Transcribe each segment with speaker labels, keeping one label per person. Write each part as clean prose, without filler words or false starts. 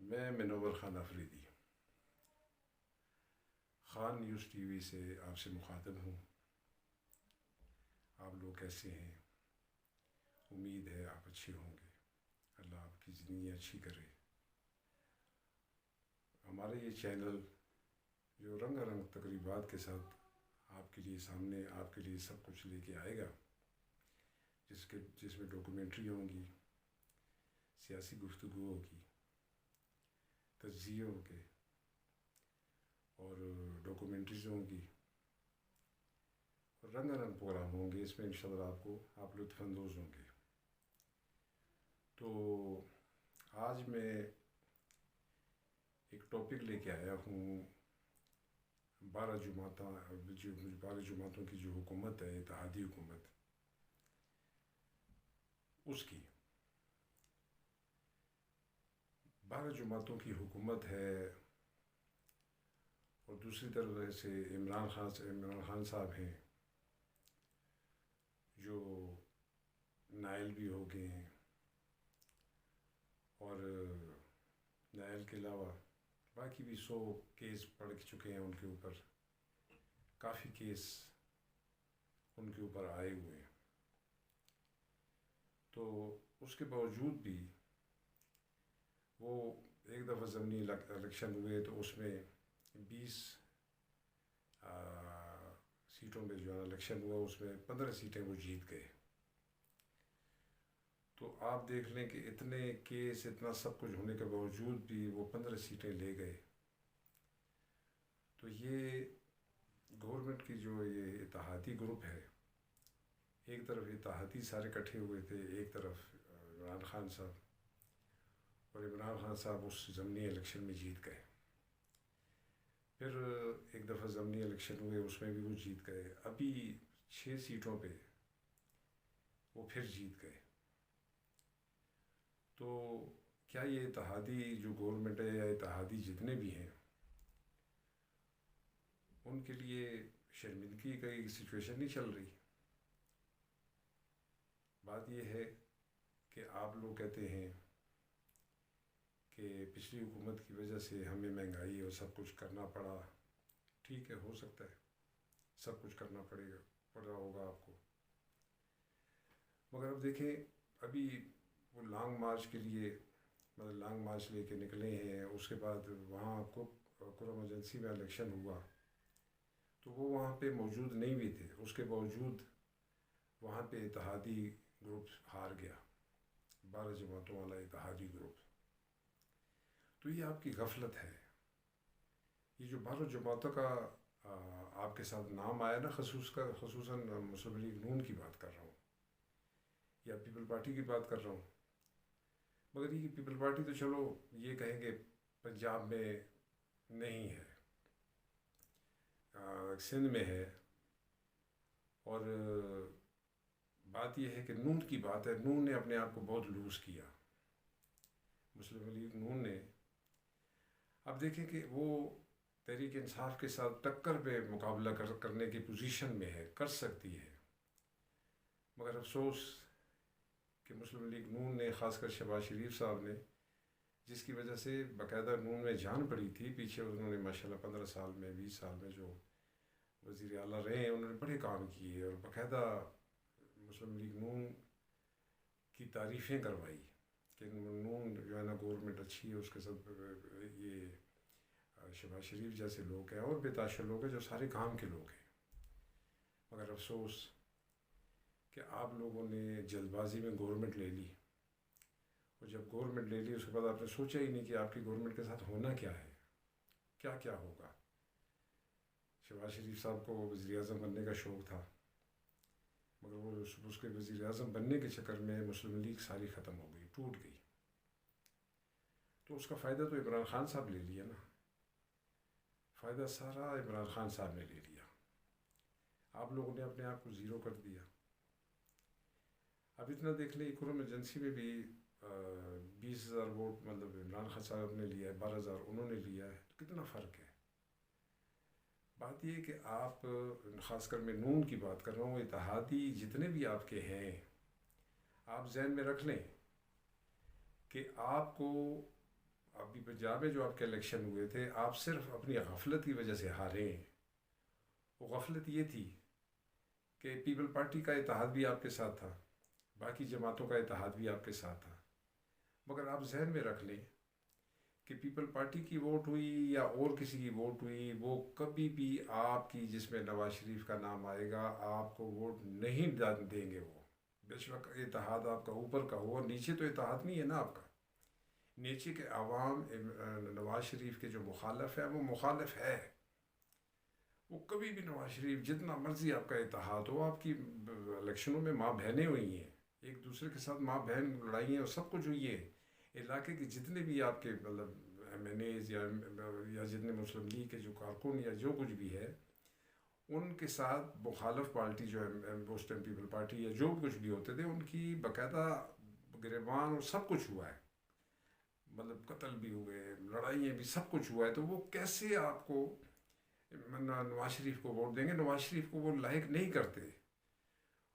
Speaker 1: میں Munawar Khan Afridi Khan news T V سے آپ سے مخاطب ہوں۔ آپ لوگ کیسے ہیں؟ امید ہے آپ اچھے ہوں گے۔ اللہ آپ کی زندگی اچھی کرے۔ ہمارے یہ چینل جو رنگ رنگ تقریبات کے ساتھ آپ کے لیے سامنے آپ کے لیے سب کچھ لے کے آئے گا، جس میں ڈاکومنٹری ہوں گی، سیاسی گفتگو ہوگی، تجزیے ہوں گے اور ڈاکومنٹریز ہوں گی، رنگ رنگ پروگرام ہوں گے۔ اس میں انشاءاللہ آپ لطف اندوز ہوں گے۔ تو آج میں ایک ٹاپک لے کے آیا ہوں 12 جماعتوں کی جو حکومت ہے، اتحادی حکومت، اس کی 12 جماعتوں کی حکومت ہے، اور دوسری طرف سے عمران خان صاحب ہیں جو نائل بھی ہو گئے ہیں، اور نائل کے علاوہ باقی بھی 100 کیس پڑھ چکے ہیں ان کے اوپر، کافی کیس ان کے اوپر آئے ہوئے ہیں۔ تو اس کے باوجود بھی وہ ایک دفعہ ضمنی الیکشن ہوئے تو اس میں 20 سیٹوں پہ جو الیکشن ہوا اس میں 15 سیٹیں وہ جیت گئے۔ تو آپ دیکھ لیں کہ اتنے کیس، اتنا سب کچھ ہونے کے باوجود بھی وہ 15 سیٹیں لے گئے۔ تو یہ گورنمنٹ کی جو یہ اتحادی گروپ ہے، ایک طرف اتحادی سارے اکٹھے ہوئے تھے، ایک طرف عمران خان صاحب، اور عمران خان صاحب اس ضمنی الیکشن میں جیت گئے۔ پھر ایک دفعہ ضمنی الیکشن ہوئے، اس میں بھی وہ جیت گئے۔ ابھی 6 سیٹوں پہ وہ پھر جیت گئے۔ تو کیا یہ اتحادی جو گورنمنٹ ہے یا اتحادی جتنے بھی ہیں، ان کے لیے شرمندگی کا ایک سچویشن نہیں چل رہی؟ بات یہ ہے کہ آپ لوگ کہتے ہیں کہ پچھلی حکومت کی وجہ سے ہمیں مہنگائی اور سب کچھ کرنا پڑا۔ ٹھیک ہے، ہو سکتا ہے سب کچھ کرنا پڑ رہا ہوگا آپ کو، مگر اب دیکھیں ابھی وہ لانگ مارچ کے لیے لانگ مارچ لے کے نکلے ہیں۔ اس کے بعد وہاں کرم ایجنسی میں الیکشن ہوا تو وہ وہاں پہ موجود نہیں بھی تھے، اس کے باوجود وہاں پہ اتحادی گروپ ہار گیا، 12 جماعتوں والا اتحادی گروپ۔ تو یہ آپ کی غفلت ہے۔ یہ جو 12 جماعتوں کا آپ کے ساتھ نام آیا نا، خصوصاً مسلم لیگ نون کی بات کر رہا ہوں یا پیپل پارٹی کی بات کر رہا ہوں، مگر یہ پیپل پارٹی تو چلو یہ کہیں گے پنجاب میں نہیں ہے، سندھ میں ہے، اور بات یہ ہے کہ نون کی بات ہے۔ نون نے اپنے آپ کو بہت لوز کیا، مسلم لیگ نون نے۔ اب دیکھیں کہ وہ تحریک انصاف کے ساتھ ٹکر پہ مقابلہ کرنے کی پوزیشن میں ہے، کر سکتی ہے، مگر افسوس کہ مسلم لیگ نون نے، خاص کر شہباز شریف صاحب نے، جس کی وجہ سے باقاعدہ نون میں جان پڑی تھی، پیچھے انہوں نے ماشاءاللہ 15 سال میں 20 سال میں جو وزیر اعلیٰ رہے ہیں، انہوں نے بڑے کام کیے اور باقاعدہ مسلم لیگ نون کی تعریفیں کروائی کہ نون جو ہے نا گورنمنٹ اچھی ہے، اس کے ساتھ یہ شہباز شریف جیسے لوگ ہیں اور بے تاشر لوگ ہیں جو سارے کام کے لوگ ہیں۔ مگر افسوس کہ آپ لوگوں نے جلد بازی میں گورنمنٹ لے لی، اور جب گورنمنٹ لے لی اس کے بعد آپ نے سوچا ہی نہیں کہ آپ کی گورنمنٹ کے ساتھ ہونا کیا ہے، کیا کیا ہوگا۔ شہباز شریف صاحب کو وزیر اعظم بننے کا شوق تھا، مگر وہ اس کے وزیر اعظم بننے کے چکر میں مسلم لیگ ساری ختم ہو گئی، ٹوٹ گئی۔ تو اس کا فائدہ تو عمران خان صاحب لے لیا نا، فائدہ سارا عمران خان صاحب نے لے لیا۔ آپ لوگوں نے اپنے آپ کو زیرو کر دیا۔ اب اتنا دیکھ لیں، کرم ایجنسی میں بھی 20,000 ووٹ عمران خان صاحب نے لیا ہے، 12,000 انہوں نے لیا ہے، تو کتنا فرق ہے۔ بات یہ کہ آپ، خاص کر میں نون کی بات کر رہا ہوں، اتحادی جتنے بھی آپ کے ہیں، آپ ذہن میں رکھ لیں کہ آپ کو ابھی پنجاب میں جو آپ کے الیکشن ہوئے تھے، آپ صرف اپنی غفلت کی وجہ سے ہارے ہیں۔ وہ غفلت یہ تھی کہ پیپل پارٹی کا اتحاد بھی آپ کے ساتھ تھا، باقی جماعتوں کا اتحاد بھی آپ کے ساتھ تھا، مگر آپ ذہن میں رکھ لیں کہ پیپل پارٹی کی ووٹ ہوئی یا اور کسی کی ووٹ ہوئی، وہ کبھی بھی آپ کی جس میں نواز شریف کا نام آئے گا آپ کو ووٹ نہیں دیں گے۔ وہ بے شک اتحاد آپ کا اوپر کا ہو، نیچے تو اتحاد نہیں ہے نا آپ کا۔ نیچے کے عوام نواز شریف کے جو مخالف ہے وہ مخالف ہے، وہ کبھی بھی نواز شریف جتنا مرضی آپ کا اتحاد ہو، آپ کی الیکشنوں میں ماں بہنیں ہوئی ہیں، ایک دوسرے کے ساتھ ماں بہن لڑائی ہیں اور سب کچھ ہوئی ہے۔ علاقے کے جتنے بھی آپ کے مطلب ایم این ایز یا جتنے مسلم لیگ کے جو کارکن یا جو کچھ بھی ہے، ان کے ساتھ مخالف پارٹی جو ہے ویسٹرن پیپل پارٹی یا جو کچھ بھی ہوتے تھے، ان کی باقاعدہ گریبان اور سب کچھ ہوا ہے، مطلب قتل بھی ہوئے، لڑائیاں بھی، سب کچھ ہوا ہے۔ تو وہ کیسے آپ کو نواز شریف کو ووٹ دیں گے؟ نواز شریف کو وہ لائق نہیں کرتے۔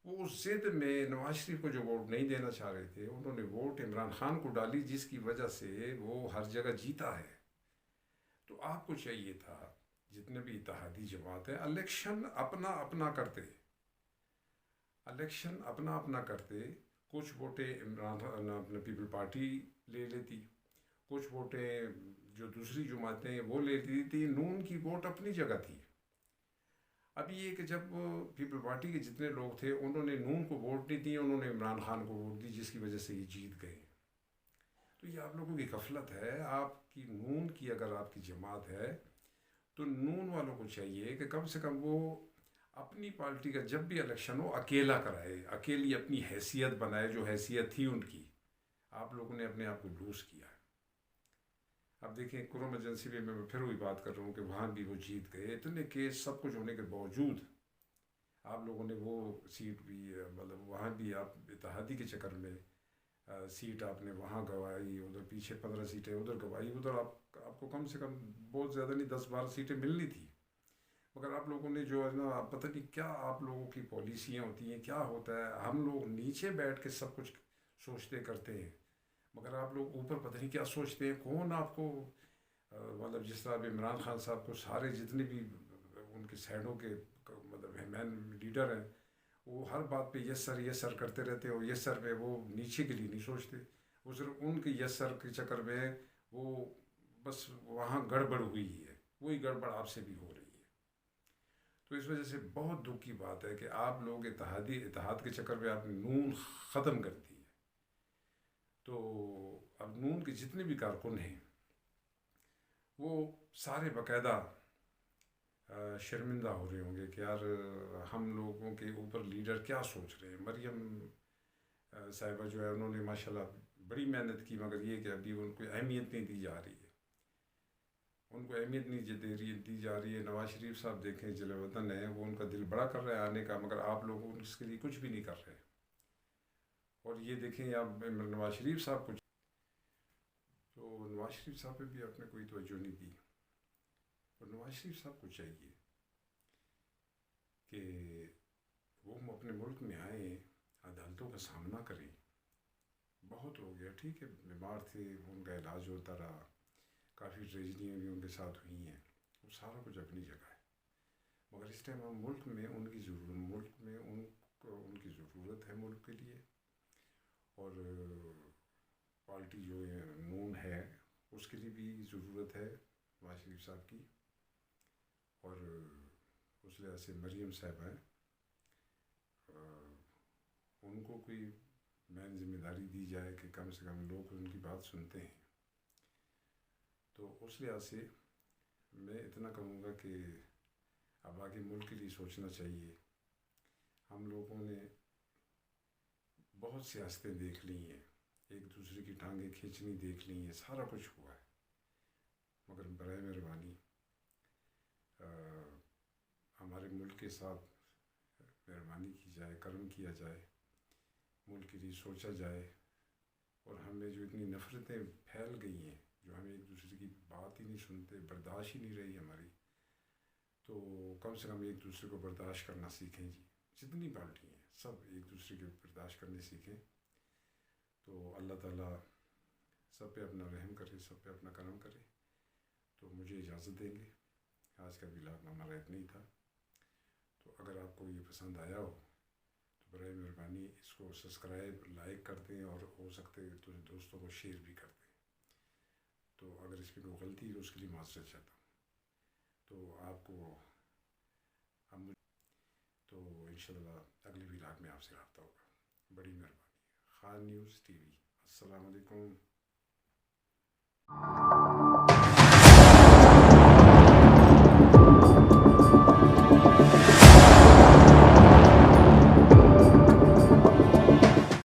Speaker 1: وہ اس ضد میں نواز شریف کو جو ووٹ نہیں دینا چاہ رہے تھے، انہوں نے ووٹ عمران خان کو ڈالی، جس کی وجہ سے وہ ہر جگہ جیتا ہے۔ تو آپ کو چاہیے تھا جتنے بھی اتحادی جماعت ہے، الیکشن اپنا اپنا کرتے، الیکشن اپنا اپنا کرتے۔ کچھ ووٹیں عمران اپنے پیپل پارٹی لے لیتی، کچھ ووٹیں جو دوسری جماعتیں وہ لے لیتی تھی، نون کی ووٹ اپنی جگہ تھی۔ اب یہ کہ جب پیپل پارٹی کے جتنے لوگ تھے انہوں نے نون کو ووٹ نہیں دی، انہوں نے عمران خان کو ووٹ دی، جس کی وجہ سے یہ جیت گئے۔ تو یہ آپ لوگوں کی غفلت ہے۔ آپ کی نون کی اگر آپ کی جماعت ہے تو نون والوں کو چاہیے کہ کم سے کم وہ اپنی پارٹی کا جب بھی الیکشن ہو اکیلا کرائے، اکیلی اپنی حیثیت بنائے، جو حیثیت تھی ان کی۔ آپ لوگوں نے اپنے آپ کو لوز کیا ہے۔ اب دیکھیں قرم ایجنسی میں پھر وہی بات کر رہا ہوں کہ وہاں بھی وہ جیت گئے، اتنے کیس سب کچھ ہونے کے باوجود آپ لوگوں نے وہ سیٹ بھی مطلب وہاں بھی آپ اتحادی کے چکر میں سیٹ آپ نے وہاں گوائی، ادھر پیچھے 15 سیٹیں ادھر گوائی، ادھر آپ کو کم سے کم بہت زیادہ نہیں 10-12 سیٹیں ملنی تھی، مگر آپ لوگوں نے جو ہے نا پتہ نہیں کیا آپ لوگوں کی پالیسیاں ہوتی ہیں، کیا ہوتا ہے۔ ہم لوگ نیچے بیٹھ کے سب کچھ سوچتے کرتے ہیں، مگر آپ لوگ اوپر پتہ نہیں کیا سوچتے ہیں۔ کون آپ کو مطلب جس طرح عمران خان صاحب کو سارے جتنے بھی ان کے سائڈوں کے مطلب مین لیڈر ہیں، وہ ہر بات پہ یس سر کرتے رہتے ہیں، اور یس سر پہ وہ نیچے کے لیے نہیں سوچتے، وہ صرف ان کے یس سر کے چکر میں وہ بس وہاں گڑبڑ ہوئی ہے، وہی گڑبڑ آپ سے بھی ہو رہی ہے۔ تو اس وجہ سے بہت دکھ کی بات ہے کہ آپ لوگ اتحاد کے چکر میں آپ نے نون ختم کر دی ہے۔ تو اب نون کے جتنے بھی کارکن ہیں وہ سارے باقاعدہ شرمندہ ہو رہے ہوں گے کہ یار ہم لوگوں کے اوپر لیڈر کیا سوچ رہے ہیں۔ مریم صاحبہ جو ہے انہوں نے ماشاءاللہ بڑی محنت کی، مگر یہ کہ ابھی ان کو اہمیت نہیں دی جا رہی ہے، ان کو اہمیت نہیں دی جا رہی ہے۔ نواز شریف صاحب دیکھیں جلوہ وطن ہے، وہ ان کا دل بڑا کر رہا ہے آنے کا، مگر آپ لوگ اس کے لیے کچھ بھی نہیں کر رہے۔ اور یہ دیکھیں آپ نواز شریف صاحب کو، تو نواز شریف صاحب پہ بھی آپ نے کوئی توجہ نہیں دی۔ اور نواز شریف صاحب کو چاہیے کہ وہ اپنے ملک میں آئیں، عدالتوں کا سامنا کریں۔ بہت ہو گیا، ٹھیک ہے بیمار تھے، ان کا علاج ہوتا رہا، کافی ٹریجڈیاں بھی ان کے ساتھ ہوئی ہیں، وہ سارا کچھ اپنی جگہ ہے، مگر اس ٹائم ہم ملک میں ان کی ضرورت ہے ملک کے لیے۔ اور پارٹی جو نون ہے اس کے لیے بھی ضرورت ہے نواز شریف صاحب کی، اور اس لحاظ سے مریم صاحب ہیں، ان کو کوئی مین ذمہ داری دی جائے کہ کم سے کم لوگ ان کی بات سنتے ہیں۔ تو اس لحاظ سے میں اتنا کہوں گا کہ اب آگے ملک کے لیے سوچنا چاہیے۔ ہم لوگوں نے بہت سیاستیں دیکھ لی ہیں، ایک دوسرے کی ٹانگیں کھینچنی دیکھ لی ہیں، سارا کچھ ہوا ہے، مگر برائے مہربانی ہمارے ملک کے ساتھ مہربانی کی جائے، کرم کیا جائے، ملک کے لیے سوچا جائے۔ اور ہمیں جو اتنی نفرتیں پھیل گئی ہیں، جو ہمیں ایک دوسرے کی بات ہی نہیں سنتے، برداشت ہی نہیں رہی ہماری، تو کم سے کم ایک دوسرے کو برداشت کرنا سیکھیں جی۔ جتنی پارٹی ہیں سب ایک دوسرے کو برداشت کرنے سیکھیں، تو اللہ تعالیٰ سب پہ اپنا رحم کرے، سب پہ اپنا کرم کرے. تو مجھے اجازت دیں گے. آج کا ولاگ ہمارا اتنا ہی تھا. تو اگر آپ کو یہ پسند آیا ہو تو برائے مہربانی اس کو سبسکرائب لائک کر دیں، اور ہو سکتے تو دوستوں کو شیئر بھی کر دیں. تو اگر اس میں کوئی غلطی ہے اس کے لیے معذرت چاہتا ہوں. تو آپ کو ہم تو انشاءاللہ اگلی ولاگ میں آپ سے رابطہ ہوگا. بڑی مہربانی. خان نیوز ٹی وی. السلام علیکم.